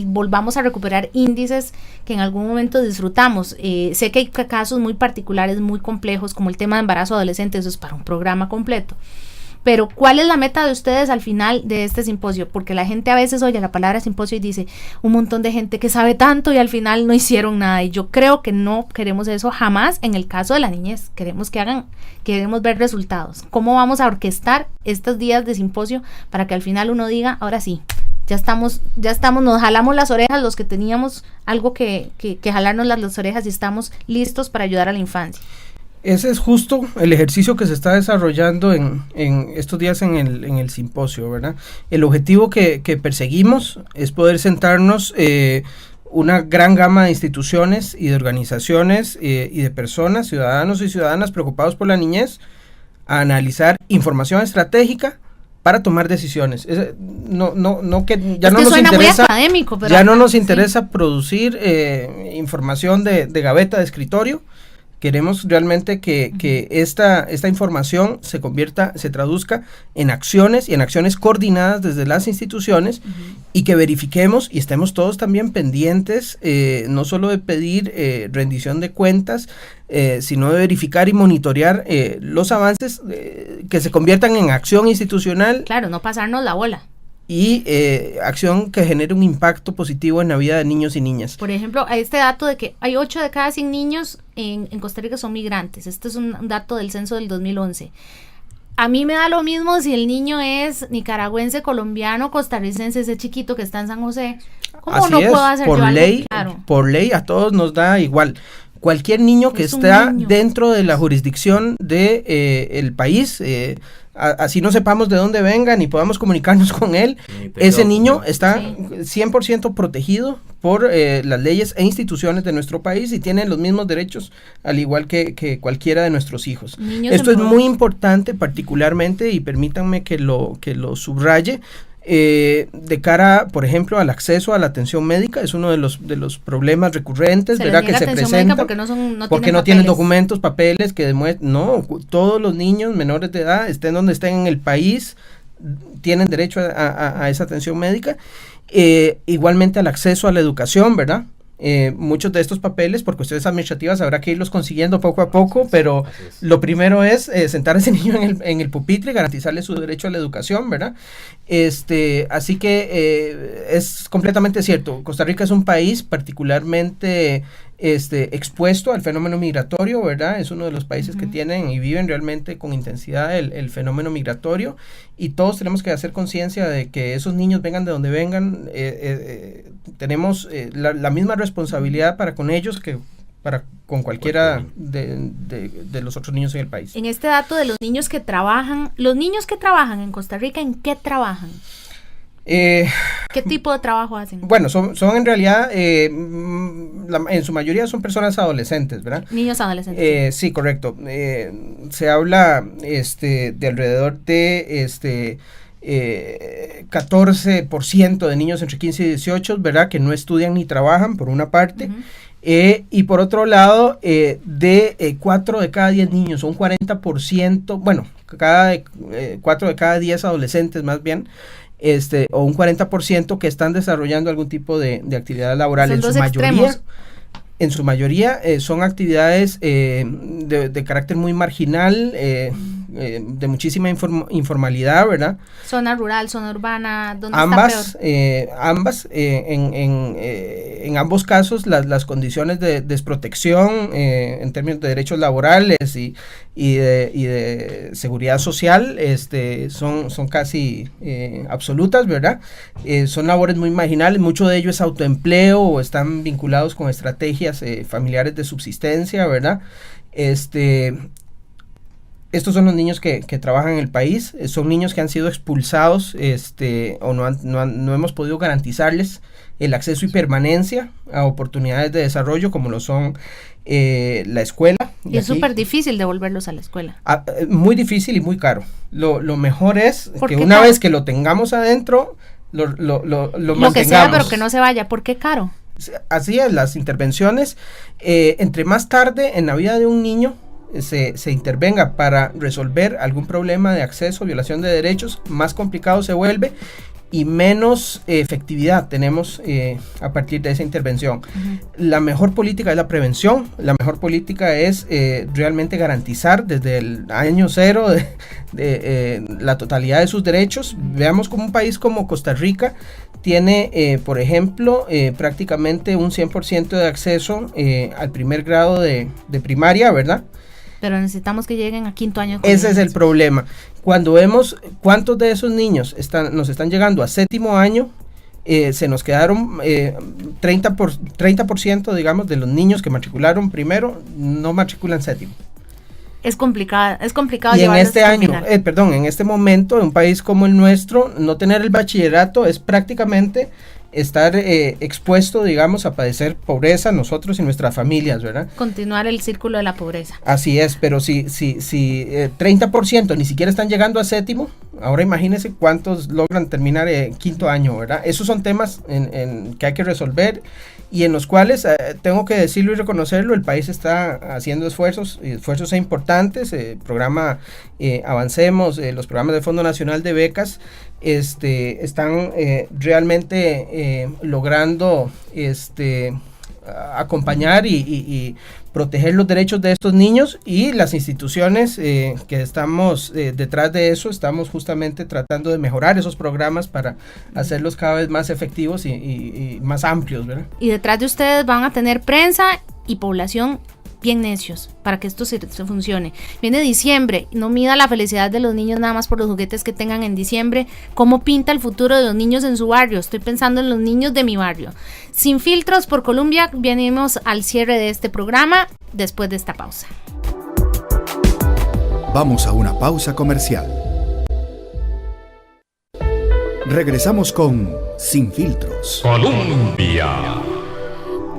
volvamos a recuperar índices que en algún momento disfrutamos. Sé que hay casos muy particulares, muy complejos, como el tema de embarazo adolescente, eso es para un programa completo. Pero ¿cuál es la meta de ustedes al final de este simposio? Porque la gente a veces oye la palabra simposio y dice un montón de gente que sabe tanto y al final no hicieron nada, y yo creo que no queremos eso jamás en el caso de la niñez. Queremos ver resultados. ¿Cómo vamos a orquestar estos días de simposio para que al final uno diga, ahora sí, ya estamos, nos jalamos las orejas los que teníamos algo que jalarnos las orejas y estamos listos para ayudar a la infancia? Ese es justo el ejercicio que se está desarrollando en estos días en el simposio, ¿verdad? El objetivo que perseguimos es poder sentarnos una gran gama de instituciones y de organizaciones y de personas, ciudadanos y ciudadanas preocupados por la niñez, a analizar información estratégica para tomar decisiones. No nos interesa, académico, pero ya no nos interesa producir información de gaveta de escritorio. Queremos realmente que esta información se traduzca en acciones y en acciones coordinadas desde las instituciones y que verifiquemos y estemos todos también pendientes, no solo de pedir rendición de cuentas, sino de verificar y monitorear los avances que se conviertan en acción institucional. Claro, no pasarnos la bola. Y acción que genere un impacto positivo en la vida de niños y niñas. Por ejemplo, hay este dato de que hay 8 de cada 100 niños en Costa Rica son migrantes. Este es un dato del censo del 2011. A mí me da lo mismo si el niño es nicaragüense, colombiano, costarricense, ese chiquito que está en San José. ¿Cómo así no es, puedo hacer por yo ley, algo? Claro. Por ley a todos nos da igual. Cualquier niño que está dentro de la jurisdicción de el país, así no sepamos de dónde venga ni podamos comunicarnos con él, ese niño está 100% protegido por las leyes e instituciones de nuestro país y tiene los mismos derechos al igual que cualquiera de nuestros hijos. Esto es muy importante particularmente, y permítanme que lo subraye. de cara, por ejemplo, al acceso a la atención médica, es uno de los problemas recurrentes, ¿verdad? Que se presenta porque no tienen documentos, papeles que demuestren. No, todos los niños menores de edad, estén donde estén en el país, tienen derecho a esa atención médica. Igualmente al acceso a la educación, ¿verdad? Muchos de estos papeles, por cuestiones administrativas, habrá que irlos consiguiendo poco a poco, pero lo primero es sentar a ese niño en el pupitre y garantizarle su derecho a la educación, ¿verdad? Así que es completamente cierto. Costa Rica es un país particularmente expuesto al fenómeno migratorio, ¿verdad? Es uno de los países que tienen y viven realmente con intensidad el fenómeno migratorio, y todos tenemos que hacer conciencia de que esos niños vengan de donde vengan, tenemos la misma responsabilidad para con ellos que para con cualquiera de los otros niños en el país. En este dato de los niños que trabajan en Costa Rica, ¿en qué trabajan? ¿Qué tipo de trabajo hacen? Bueno, son en realidad, en su mayoría son personas adolescentes, ¿verdad? Niños adolescentes. Sí, correcto. Se habla de alrededor de 14% de niños entre 15 y 18, ¿verdad? Que no estudian ni trabajan, por una parte. Y por otro lado, 4 de cada 10 niños, un 40%, bueno, 4 de cada 10 adolescentes más bien, o un 40% que están desarrollando algún tipo de actividad laboral. En su mayoría son actividades de carácter muy marginal, de muchísima informalidad, ¿verdad? Zona rural, zona urbana, ¿dónde ambas, está peor? Ambas, en ambos casos las condiciones de desprotección en términos de derechos laborales y de seguridad social son casi absolutas, ¿verdad? Son labores muy marginales, mucho de ello es autoempleo o están vinculados con estrategias familiares de subsistencia, ¿verdad? Estos son los niños que trabajan en el país, son niños que han sido expulsados o no hemos podido garantizarles el acceso y permanencia a oportunidades de desarrollo como lo son la escuela. Y es súper difícil devolverlos a la escuela. Muy difícil y muy caro. Lo mejor es que una caro? Vez que lo tengamos adentro, lo mantengamos. Que sea, pero que no se vaya. ¿Por qué caro? Así es, las intervenciones, entre más tarde en la vida de un niño se intervenga para resolver algún problema de acceso, violación de derechos, más complicado se vuelve y menos efectividad tenemos a partir de esa intervención. La mejor política es la prevención, la mejor política es realmente garantizar desde el año cero de la totalidad de sus derechos. Veamos como un país como Costa Rica tiene, por ejemplo, prácticamente un 100% de acceso al primer grado de primaria, ¿verdad? Pero necesitamos que lleguen a quinto año. Ese es el problema. Cuando vemos cuántos de esos niños nos están llegando a séptimo año, se nos quedaron 30%, digamos, de los niños que matricularon primero, no matriculan séptimo. Es complicado y en en este momento, en un país como el nuestro, no tener el bachillerato es prácticamente estar expuesto, digamos, a padecer pobreza nosotros y nuestras familias, ¿verdad? Continuar el círculo de la pobreza. Así es, pero si 30% ni siquiera están llegando a séptimo, ahora imagínense cuántos logran terminar quinto año, ¿verdad? Esos son temas que hay que resolver y en los cuales, tengo que decirlo y reconocerlo, el país está haciendo esfuerzos importantes, programa Avancemos, los programas del Fondo Nacional de Becas, están realmente logrando acompañar y proteger los derechos de estos niños, y las instituciones que estamos detrás de eso, estamos justamente tratando de mejorar esos programas para hacerlos cada vez más efectivos y más amplios, ¿verdad? Y detrás de ustedes van a tener prensa y población bien necios para que esto se funcione. Viene diciembre, no mida la felicidad de los niños nada más por los juguetes que tengan en diciembre. ¿Cómo pinta el futuro de los niños en su barrio? Estoy pensando en los niños de mi barrio. Sin filtros por Colombia, venimos al cierre de este programa después de esta pausa. Vamos a una pausa comercial. Regresamos con Sin Filtros. Colombia.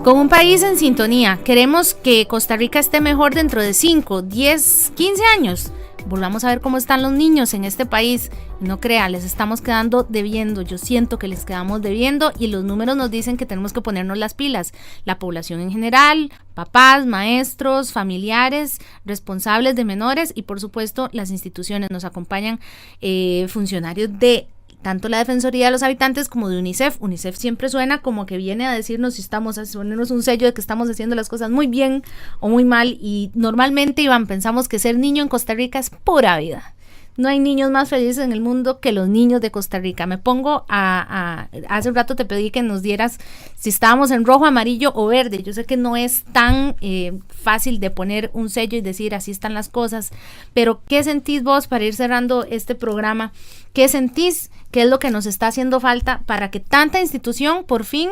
Con un país en sintonía, queremos que Costa Rica esté mejor dentro de 5, 10, 15 años. volvamos a ver cómo están los niños en este país. No crea, les estamos quedando debiendo, yo siento que les quedamos debiendo y los números nos dicen que tenemos que ponernos las pilas. La población en general, papás, maestros, familiares, responsables de menores y por supuesto las instituciones. Nos acompañan funcionarios de tanto la Defensoría de los Habitantes como de UNICEF. UNICEF siempre suena como que viene a decirnos si estamos, a ponernos un sello de que estamos haciendo las cosas muy bien o muy mal, y normalmente, Iván, pensamos que ser niño en Costa Rica es pura vida. No hay niños más felices en el mundo que los niños de Costa Rica. Me pongo hace un rato te pedí que nos dieras si estábamos en rojo, amarillo o verde. Yo sé que no es tan fácil de poner un sello y decir así están las cosas, pero ¿qué sentís vos, para ir cerrando este programa? ¿Qué sentís? ¿Qué es lo que nos está haciendo falta para que tanta institución por fin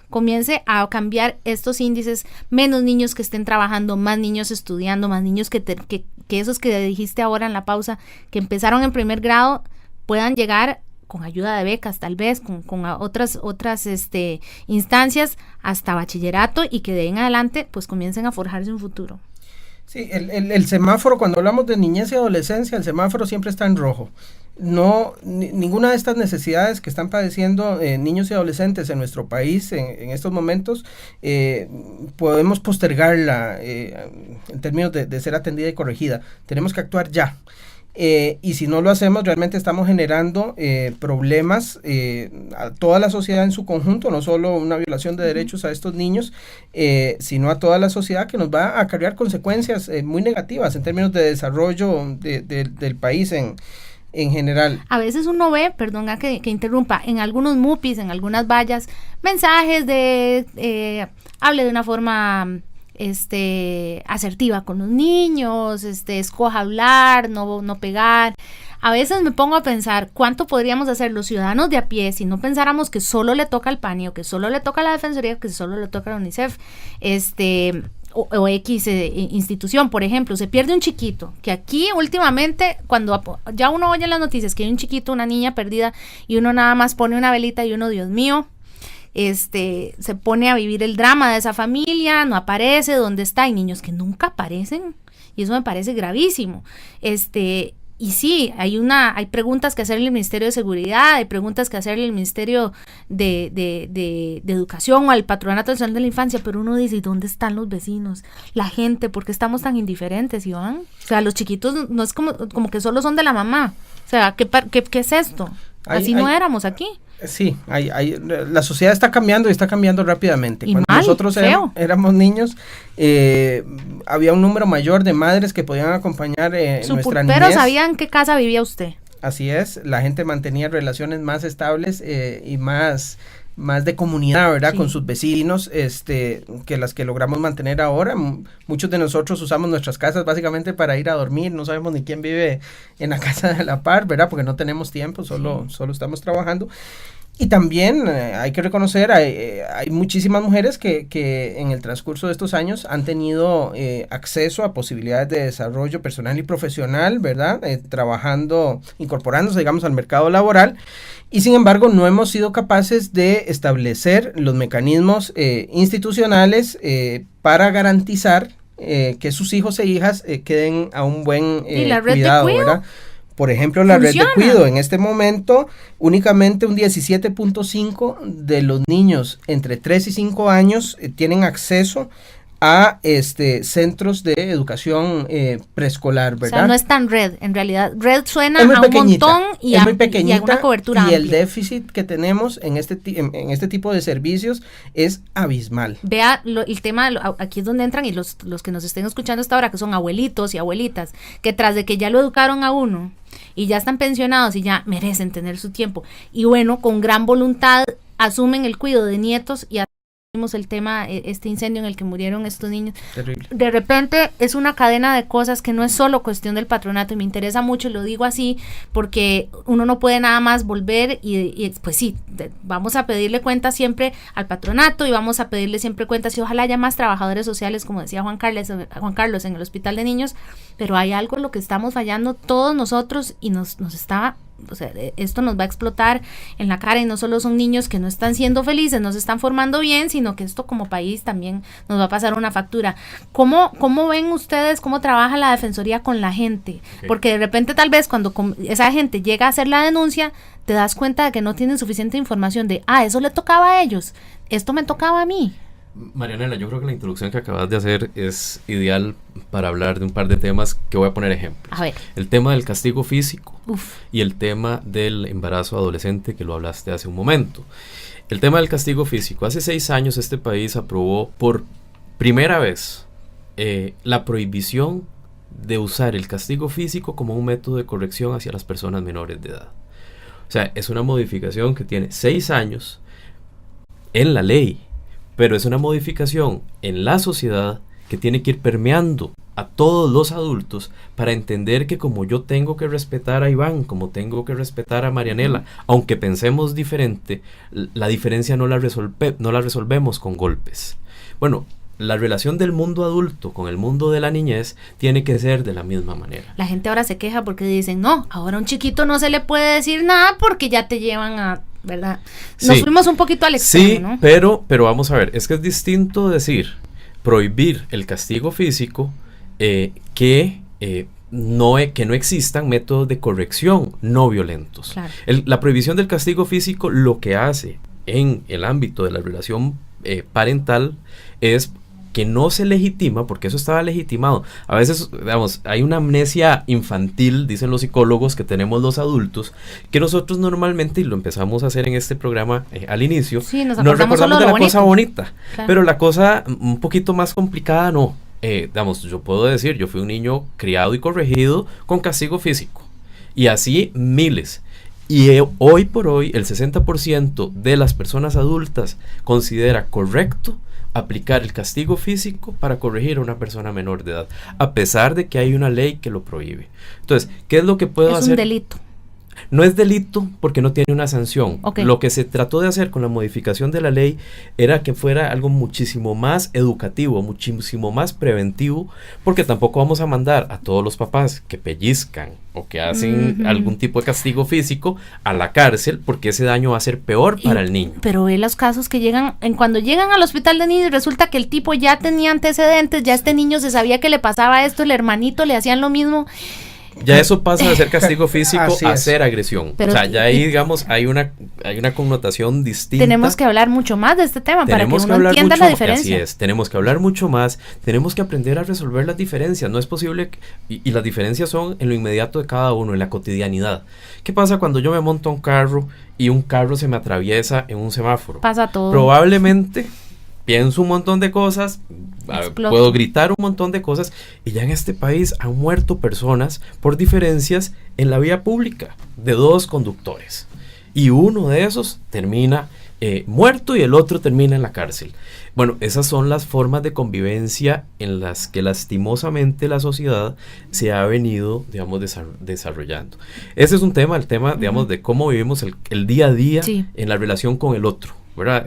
comience a cambiar estos índices? Menos niños que estén trabajando, más niños estudiando, más niños que esos que dijiste ahora en la pausa, que empezaron en primer grado, puedan llegar con ayuda de becas, tal vez, con otras instancias, hasta bachillerato, y que de ahí en adelante pues comiencen a forjarse un futuro. Sí, el semáforo, cuando hablamos de niñez y adolescencia, el semáforo siempre está en rojo. No, ninguna de estas necesidades que están padeciendo niños y adolescentes en nuestro país en estos momentos podemos postergarla en términos de ser atendida y corregida. Tenemos que actuar ya. Y si no lo hacemos, realmente estamos generando problemas a toda la sociedad en su conjunto, no solo una violación de derechos a estos niños, sino a toda la sociedad, que nos va a acarrear consecuencias muy negativas en términos de desarrollo del país en general. A veces uno ve, perdona que interrumpa, en algunos MUPIs, en algunas vallas, mensajes de hable de una forma asertiva con los niños, escoja hablar, no pegar. A veces me pongo a pensar cuánto podríamos hacer los ciudadanos de a pie si no pensáramos que solo le toca al PANI, o que solo le toca a la Defensoría, que solo le toca a la UNICEF, o X institución. Por ejemplo, se pierde un chiquito, que aquí últimamente, cuando ya uno oye en las noticias que hay un chiquito, una niña perdida, y uno nada más pone una velita y uno, Dios mío, se pone a vivir el drama de esa familia, no aparece, ¿dónde está? Hay niños que nunca aparecen, y eso me parece gravísimo. Y sí, hay preguntas que hacerle al Ministerio de Seguridad, hay preguntas que hacerle al Ministerio de Educación o al Patronato Nacional de la Infancia, pero uno dice, ¿y dónde están los vecinos? La gente, ¿por qué estamos tan indiferentes, Iván? O sea, los chiquitos no es como que solo son de la mamá. O sea, ¿qué es esto? Así no éramos aquí. Sí, la sociedad está cambiando y está cambiando rápidamente. Y cuando nosotros éramos niños, había un número mayor de madres que podían acompañar nuestra niñez. Pero ¿sabían en qué casa vivía usted? Así es, la gente mantenía relaciones más estables y más de comunidad, ¿verdad? Sí. Con sus vecinos, que las que logramos mantener ahora. Muchos de nosotros usamos nuestras casas básicamente para ir a dormir, no sabemos ni quién vive en la casa de la par, ¿verdad? Porque no tenemos tiempo, solo estamos trabajando. Y también hay que reconocer, hay muchísimas mujeres que en el transcurso de estos años han tenido acceso a posibilidades de desarrollo personal y profesional, ¿verdad? Trabajando, incorporándose, digamos, al mercado laboral, y sin embargo no hemos sido capaces de establecer los mecanismos institucionales para garantizar que sus hijos e hijas queden a un buen cuidado, ¿verdad? Por ejemplo, la red de cuido, en este momento, únicamente un 17.5 de los niños entre 3 y 5 años tienen acceso a centros de educación preescolar, ¿verdad? O sea, no es tan red, en realidad red suena a un montón y a una cobertura y amplia. El déficit que tenemos en este tipo de servicios es abismal. Vea el tema, aquí es donde entran, y los que nos estén escuchando hasta ahora, que son abuelitos y abuelitas, que tras de que ya lo educaron a uno y ya están pensionados y ya merecen tener su tiempo, y bueno, con gran voluntad asumen el cuidado de nietos, y el tema, incendio en el que murieron estos niños. Terrible. De repente es una cadena de cosas que no es solo cuestión del patronato, y me interesa mucho, lo digo así, porque uno no puede nada más volver y pues sí, vamos a pedirle cuentas siempre al patronato, y vamos a pedirle siempre cuentas, y ojalá haya más trabajadores sociales, como decía Juan Carlos en el hospital de niños, pero hay algo en lo que estamos fallando todos nosotros, y nos está o sea, esto nos va a explotar en la cara y no solo son niños que no están siendo felices, no se están formando bien, sino que esto como país también nos va a pasar una factura. ¿Cómo ven ustedes cómo trabaja la Defensoría con la gente? Okay. Porque de repente tal vez cuando esa gente llega a hacer la denuncia, te das cuenta de que no tienen suficiente información de, eso le tocaba a ellos, esto me tocaba a mí. Marianela, yo creo que la introducción que acabas de hacer es ideal para hablar de un par de temas que voy a poner ejemplos. A ver. El tema del castigo físico y el tema del embarazo adolescente, que lo hablaste hace un momento. El tema del castigo físico. Hace 6 años este país aprobó por primera vez la prohibición de usar el castigo físico como un método de corrección hacia las personas menores de edad. O sea, es una modificación que tiene 6 años en la ley, pero es una modificación en la sociedad que tiene que ir permeando a todos los adultos para entender que como yo tengo que respetar a Iván, como tengo que respetar a Marianela, aunque pensemos diferente, la diferencia no la resolvemos con golpes. Bueno, la relación del mundo adulto con el mundo de la niñez tiene que ser de la misma manera. La gente ahora se queja porque dicen, no, ahora a un chiquito no se le puede decir nada porque ya te llevan a... ¿verdad? Nos fuimos un poquito al extremo, sí, ¿no? pero vamos a ver, es que es distinto decir prohibir el castigo físico que no existan métodos de corrección no violentos. Claro. La prohibición del castigo físico lo que hace en el ámbito de la relación parental es que no se legitima, porque eso estaba legitimado. A veces, digamos, hay una amnesia infantil, dicen los psicólogos, que tenemos los adultos, que nosotros normalmente, y lo empezamos a hacer en este programa al inicio, nos recordamos de la cosa bonita, claro. Pero la cosa un poquito más complicada no. Digamos, yo puedo decir, yo fui un niño criado y corregido con castigo físico, y así miles. Y hoy por hoy, el 60% de las personas adultas considera correcto aplicar el castigo físico para corregir a una persona menor de edad, a pesar de que hay una ley que lo prohíbe. Entonces, ¿qué es lo que puedo hacer? Es un delito. No es delito porque no tiene una sanción. Okay. Lo que se trató de hacer con la modificación de la ley era que fuera algo muchísimo más educativo, muchísimo más preventivo, porque tampoco vamos a mandar a todos los papás que pellizcan o que hacen algún tipo de castigo físico a la cárcel, porque ese daño va a ser peor para el niño. Pero ve los casos que cuando llegan al hospital de niños, resulta que el tipo ya tenía antecedentes, ya este niño se sabía que le pasaba esto, el hermanito le hacían lo mismo. Ya eso pasa de ser castigo físico a ser agresión. Pero, o sea, ya ahí, digamos, hay una connotación distinta. Tenemos que hablar mucho más de este tema para que uno entienda la diferencia. Así es, tenemos que hablar mucho más, tenemos que aprender a resolver las diferencias. No es posible, y las diferencias son en lo inmediato de cada uno, en la cotidianidad. ¿Qué pasa cuando yo me monto a un carro y un carro se me atraviesa en un semáforo? Pasa todo. Probablemente pienso un montón de cosas, puedo gritar un montón de cosas, y ya en este país han muerto personas por diferencias en la vía pública de 2 conductores, y uno de esos termina muerto y el otro termina en la cárcel. Bueno, esas son las formas de convivencia en las que lastimosamente la sociedad se ha venido, digamos, desarrollando. Ese es un tema, el tema, digamos, de cómo vivimos el día a día en la relación con el otro, ¿verdad?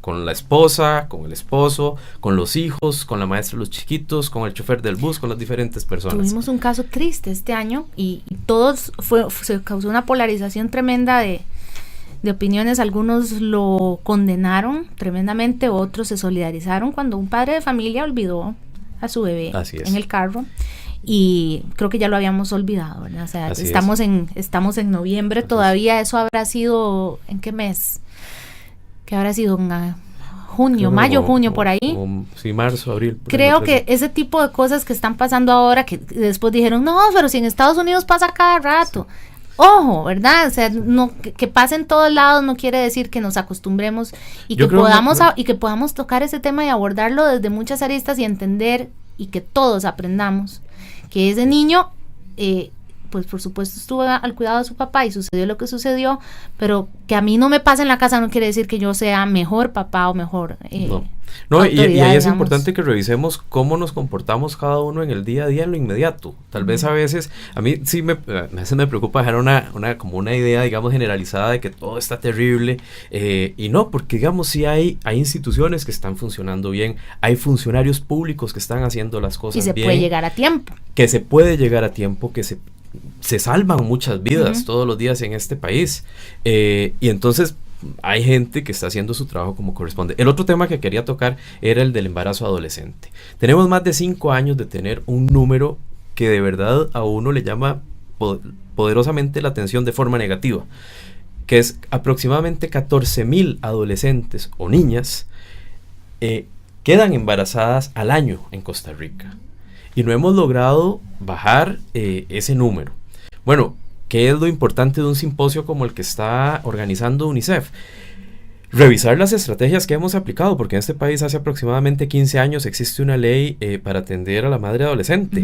Con la esposa, con el esposo, con los hijos, con la maestra de los chiquitos, con el chofer del bus, con las diferentes personas. Tuvimos un caso triste este año y todos se causó una polarización tremenda de opiniones. Algunos lo condenaron tremendamente, otros se solidarizaron cuando un padre de familia olvidó a su bebé en el carro. Y creo que ya lo habíamos olvidado, ¿verdad? O sea, estamos en noviembre todavía. Eso habrá sido, ¿en qué mes? Que habrá sido en junio, por ahí. Sí, marzo, abril. Creo que ese tipo de cosas que están pasando ahora, que después dijeron, no, pero si en Estados Unidos pasa cada rato. Sí. Ojo, ¿verdad? O sea, que pase en todos lados no quiere decir que nos acostumbremos y que podamos tocar ese tema y abordarlo desde muchas aristas y entender y que todos aprendamos que ese niño pues por supuesto estuvo al cuidado de su papá y sucedió lo que sucedió, pero que a mí no me pase en la casa no quiere decir que yo sea mejor papá o mejor No, y ahí es importante que revisemos cómo nos comportamos cada uno en el día a día, en lo inmediato. Tal vez a veces, a mí sí a veces me preocupa dejar una idea, digamos, generalizada de que todo está terrible, y no, porque digamos sí hay instituciones que están funcionando bien, hay funcionarios públicos que están haciendo las cosas bien. Y se puede llegar a tiempo. Que se puede llegar a tiempo, que se se salvan muchas vidas todos los días en este país. Y entonces hay gente que está haciendo su trabajo como corresponde. El otro tema que quería tocar era el del embarazo adolescente. Tenemos más de 5 años de tener un número que de verdad a uno le llama poderosamente la atención de forma negativa, que es aproximadamente 14,000 adolescentes o niñas quedan embarazadas al año en Costa Rica. Y no hemos logrado bajar ese número. Bueno, ¿qué es lo importante de un simposio como el que está organizando UNICEF? Revisar las estrategias que hemos aplicado, porque en este país hace aproximadamente 15 años existe una ley para atender a la madre adolescente.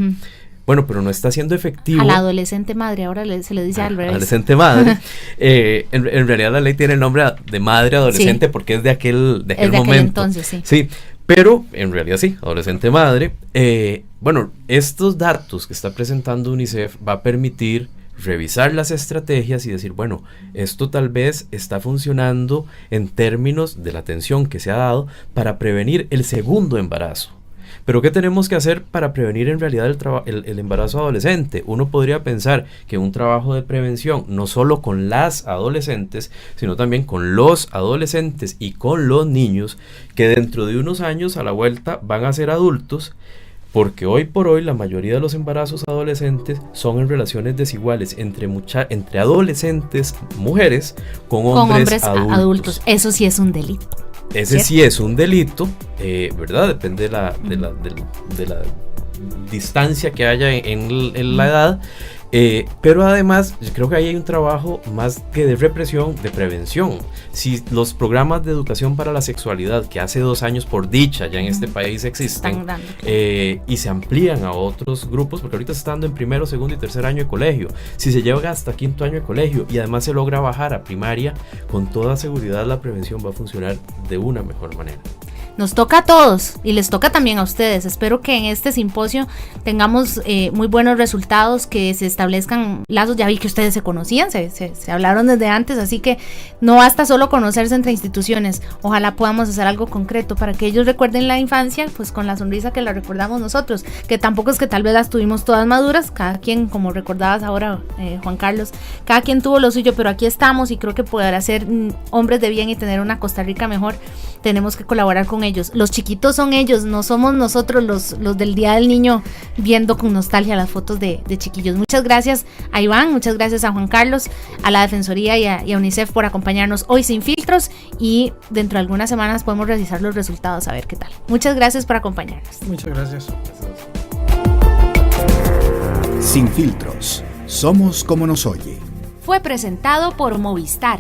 Bueno, pero no está siendo efectivo. A la adolescente madre, ahora se le dice al revés. Adolescente madre. En realidad la ley tiene el nombre de madre adolescente, sí, porque es de aquel momento. Aquel entonces, sí. Sí, pero en realidad sí, adolescente madre. Bueno, estos datos que está presentando UNICEF va a permitir revisar las estrategias y decir, bueno, esto tal vez está funcionando en términos de la atención que se ha dado para prevenir el segundo embarazo. Pero ¿qué tenemos que hacer para prevenir en realidad el embarazo adolescente? Uno podría pensar que un trabajo de prevención, no solo con las adolescentes, sino también con los adolescentes y con los niños, que dentro de unos años a la vuelta van a ser adultos, porque hoy por hoy la mayoría de los embarazos adolescentes son en relaciones desiguales entre adolescentes mujeres con hombres adultos. Eso sí es un delito. Ese sí es un delito, ¿verdad? Depende de la distancia que haya en la edad. Pero además, yo creo que ahí hay un trabajo más que de represión, de prevención. Si los programas de educación para la sexualidad, que hace 2 años por dicha ya en este país existen, y se amplían a otros grupos, porque ahorita se está dando en primero, segundo y tercer año de colegio, si se llega hasta quinto año de colegio y además se logra bajar a primaria, con toda seguridad la prevención va a funcionar de una mejor manera. Nos toca a todos y les toca también a ustedes. Espero que en este simposio tengamos muy buenos resultados, que se establezcan lazos. Ya vi que ustedes se conocían, se hablaron desde antes, así que no basta solo conocerse entre instituciones. Ojalá podamos hacer algo concreto para que ellos recuerden la infancia, pues con la sonrisa que la recordamos nosotros, que tampoco es que tal vez las tuvimos todas maduras, cada quien, como recordabas ahora, Juan Carlos, cada quien tuvo lo suyo, pero aquí estamos y creo que poder ser hombres de bien y tener una Costa Rica mejor, tenemos que colaborar con ellos. Los chiquitos son ellos, no somos nosotros los del Día del Niño viendo con nostalgia las fotos de chiquillos. Muchas gracias a Iván, muchas gracias a Juan Carlos, a la Defensoría y a UNICEF por acompañarnos hoy Sin Filtros, y dentro de algunas semanas podemos revisar los resultados a ver qué tal. Muchas gracias por acompañarnos. Muchas gracias. Sin Filtros, somos como nos oye. Fue presentado por Movistar.